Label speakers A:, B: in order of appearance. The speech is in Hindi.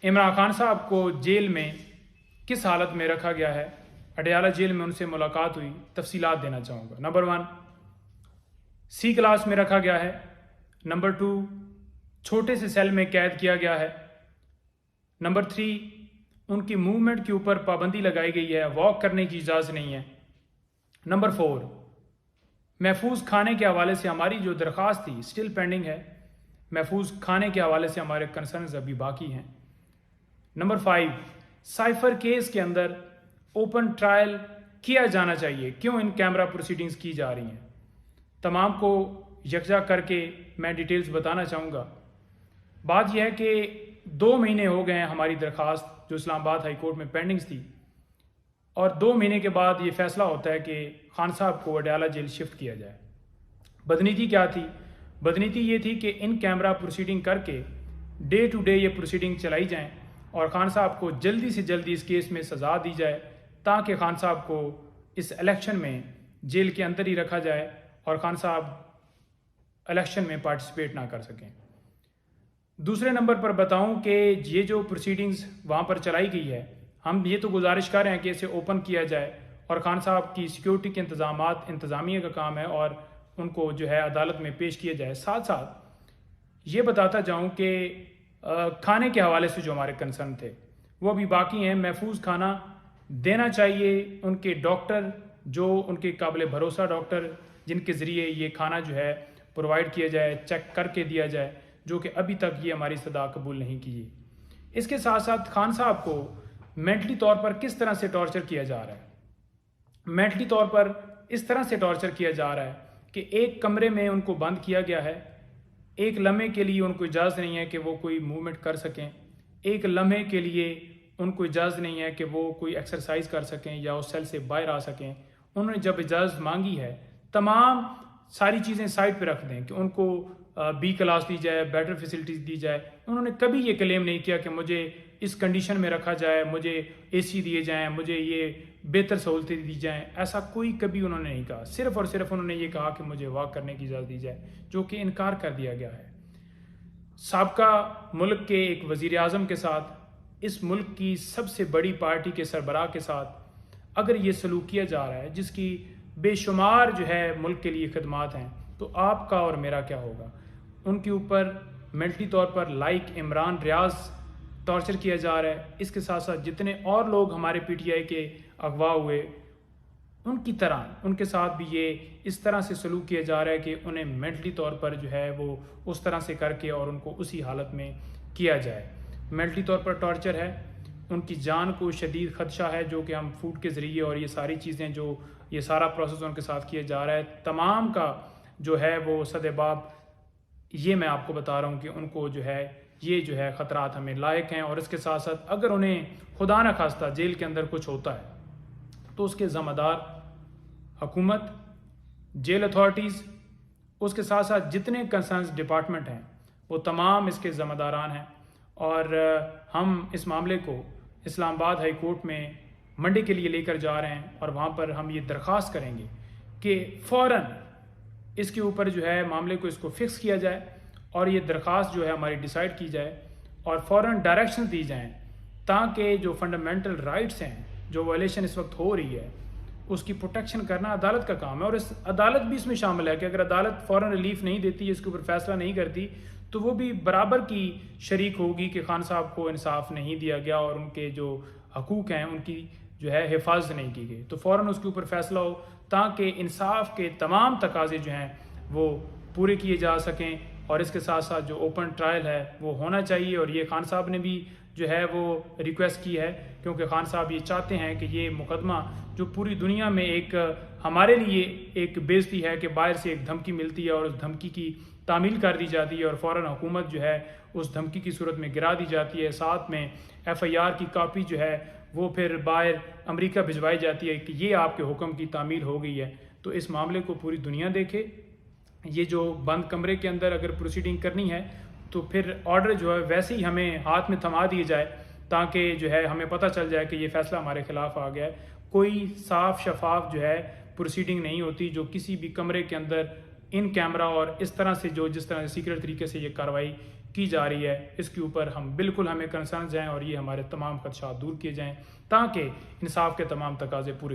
A: इमरान खान साहब को जेल में किस हालत में रखा गया है, अडयाला जेल में उनसे मुलाकात हुई, तफसीलात देना चाहूँगा। नंबर 1, C क्लास में रखा गया है। नंबर 2, छोटे से सेल में कैद किया गया है। नंबर 3, उनकी मूवमेंट के ऊपर पाबंदी लगाई गई है, वॉक करने की इजाज़त नहीं है। नंबर 4, महफूज खाने के हवाले से हमारी जो दरख्वास्त थी स्टिल पेंडिंग है, महफूज खाने के हवाले से हमारे कंसर्न्स अभी बाकी हैं। नंबर 5, साइफर केस के अंदर ओपन ट्रायल किया जाना चाहिए, क्यों इन कैमरा प्रोसीडिंग्स की जा रही हैं, तमाम को यकजा करके मैं डिटेल्स बताना चाहूँगा। बात यह है कि 2 महीने हो गए हैं हमारी दरख्वास्त जो इस्लामाबाद हाई कोर्ट में पेंडिंग्स थी, और 2 महीने के बाद ये फैसला होता है कि खान साहब को अडयाला जेल शिफ्ट किया जाए। बदनीति क्या थी? बदनीति ये थी कि इन कैमरा प्रोसीडिंग करके डे टू डे ये प्रोसीडिंग चलाई जाएं और खान साहब को जल्दी से जल्दी इस केस में सज़ा दी जाए, ताकि खान साहब को इस इलेक्शन में जेल के अंदर ही रखा जाए और खान साहब इलेक्शन में पार्टिसिपेट ना कर सकें। दूसरे नंबर पर बताऊं कि ये जो प्रोसीडिंग्स वहाँ पर चलाई गई है, हम ये तो गुजारिश कर रहे हैं कि इसे ओपन किया जाए और खान साहब की सिक्योरिटी के इंतजामात इंतज़ामिया का काम है और उनको जो है अदालत में पेश किया जाए। साथ साथ ये बताता जाऊं कि खाने के हवाले से जो हमारे कंसर्न थे वो अभी बाकी हैं। महफूज खाना देना चाहिए, उनके डॉक्टर जो उनके काबिल भरोसा डॉक्टर जिनके ज़रिए ये खाना जो है प्रोवाइड किया जाए, चेक करके दिया जाए, जो कि अभी तक ये हमारी सदा कबूल नहीं की। इसके साथ साथ खान साहब को मेंटली तौर पर किस तरह से टॉर्चर किया जा रहा है। मेंटली तौर पर इस तरह से टॉर्चर किया जा रहा है कि एक कमरे में उनको बंद किया गया है, एक लम्हे के लिए उनको इजाज़त नहीं है कि वो कोई मूवमेंट कर सकें, एक लम्हे के लिए उनको इजाज़त नहीं है कि वो कोई एक्सरसाइज कर सकें या उस सेल से बाहर आ सकें। उन्होंने जब इजाज़त मांगी है, तमाम सारी चीज़ें साइड पे रख दें कि उनको B क्लास दी जाए, बेटर फैसिलिटीज़ दी जाए। उन्होंने कभी ये क्लेम नहीं किया कि मुझे इस कंडीशन में रखा जाए, मुझे AC दिए जाएं, मुझे ये बेहतर सहूलतें दी जाएं। ऐसा कोई कभी उन्होंने नहीं कहा। सिर्फ़ और सिर्फ उन्होंने ये कहा कि मुझे वॉक करने की इजाज़त दी जाए, जो कि इनकार कर दिया गया है। साबका मुल्क के एक वज़ीर आज़म के साथ, इस मुल्क की सबसे बड़ी पार्टी के सरबराह के साथ अगर ये सलूक किया जा रहा है, जिसकी बेशुमार जो है मुल्क के लिए खदमात हैं, तो आपका और मेरा क्या होगा। उनके ऊपर मेंटली तौर पर लाइक इमरान रियाज टॉर्चर किया जा रहा है। इसके साथ साथ जितने और लोग हमारे PTI के अगवा हुए, उनकी तरह उनके साथ भी ये इस तरह से सलूक किया जा रहा है कि उन्हें मेंटली तौर पर जो है वो उस तरह से करके और उनको उसी हालत में किया जाए। मेंटली तौर पर टॉर्चर है, उनकी जान को शदीद ख़दशा है, जो कि हम फूड के ज़रिए और ये सारी चीज़ें जो ये सारा प्रोसेस उनके साथ किया जा रहा है, तमाम का जो है वो सदेबाब ये मैं आपको बता रहा हूँ कि उनको जो है ये जो है ख़तरात हमें लायक हैं। और इसके साथ साथ अगर उन्हें खुदा न खास्ता जेल के अंदर कुछ होता है तो उसके ज़िम्मेदार हुकूमत, जेल अथॉरिटीज़, उसके साथ साथ जितने कंसर्न डिपार्टमेंट हैं वो तमाम इसके ज़िम्मेदारान हैं। और हम इस मामले को इस्लामाबाद हाई कोर्ट में मंडे के लिए लेकर जा रहे हैं और वहाँ पर हम ये दरख्वास्त करेंगे कि फ़ौरन इसके ऊपर जो है मामले को इसको फिक्स किया जाए और ये दरख्वास्त जो है हमारी डिसाइड की जाए और फ़ौरन डायरेक्शन दी जाएं, ताकि जो फंडामेंटल राइट्स हैं, जो वायलेशन इस वक्त हो रही है, उसकी प्रोटेक्शन करना अदालत का काम है। और इस अदालत भी इसमें शामिल है कि अगर अदालत फ़ौरन रिलीफ नहीं देती, इसके ऊपर फैसला नहीं करती, तो वो भी बराबर की शरीक होगी कि खान साहब को इंसाफ नहीं दिया गया और उनके जो हकूक़ हैं उनकी जो है हिफाजत नहीं की गई। तो फ़ौरन उसके ऊपर फैसला हो, ताकि इंसाफ के तमाम तकाजे जो हैं वो पूरे किए जा सकें। और इसके साथ साथ जो ओपन ट्रायल है वो होना चाहिए। और ये खान साहब ने भी जो है वो रिक्वेस्ट की है, क्योंकि खान साहब ये चाहते हैं कि ये मुकदमा जो पूरी दुनिया में एक हमारे लिए एक बेइज्जती है कि बाहर से एक धमकी मिलती है और उस धमकी की तामील कर दी जाती है और फ़ौरन हुकूमत जो है उस धमकी की सूरत में गिरा दी जाती है। साथ में FIR की कापी जो है वो फिर बाहर अमेरिका भिजवाई जाती है कि ये आपके हुक्म की तामील हो गई है। तो इस मामले को पूरी दुनिया देखे। ये जो बंद कमरे के अंदर अगर प्रोसीडिंग करनी है तो फिर ऑर्डर जो है वैसे ही हमें हाथ में थमा दिए जाए, ताकि जो है हमें पता चल जाए कि ये फ़ैसला हमारे ख़िलाफ़ आ गया है। कोई साफ शफाफ जो है प्रोसीडिंग नहीं होती, जो किसी भी कमरे के अंदर इन कैमरा और इस तरह से जो जिस तरह से सीक्रेट तरीके से ये कार्रवाई की जा रही है, इसके ऊपर हम बिल्कुल हमें कंसर्न जाएँ और ये हमारे तमाम खदशात दूर किए जाएँ ताकि इंसाफ के तमाम तकाजे पूरे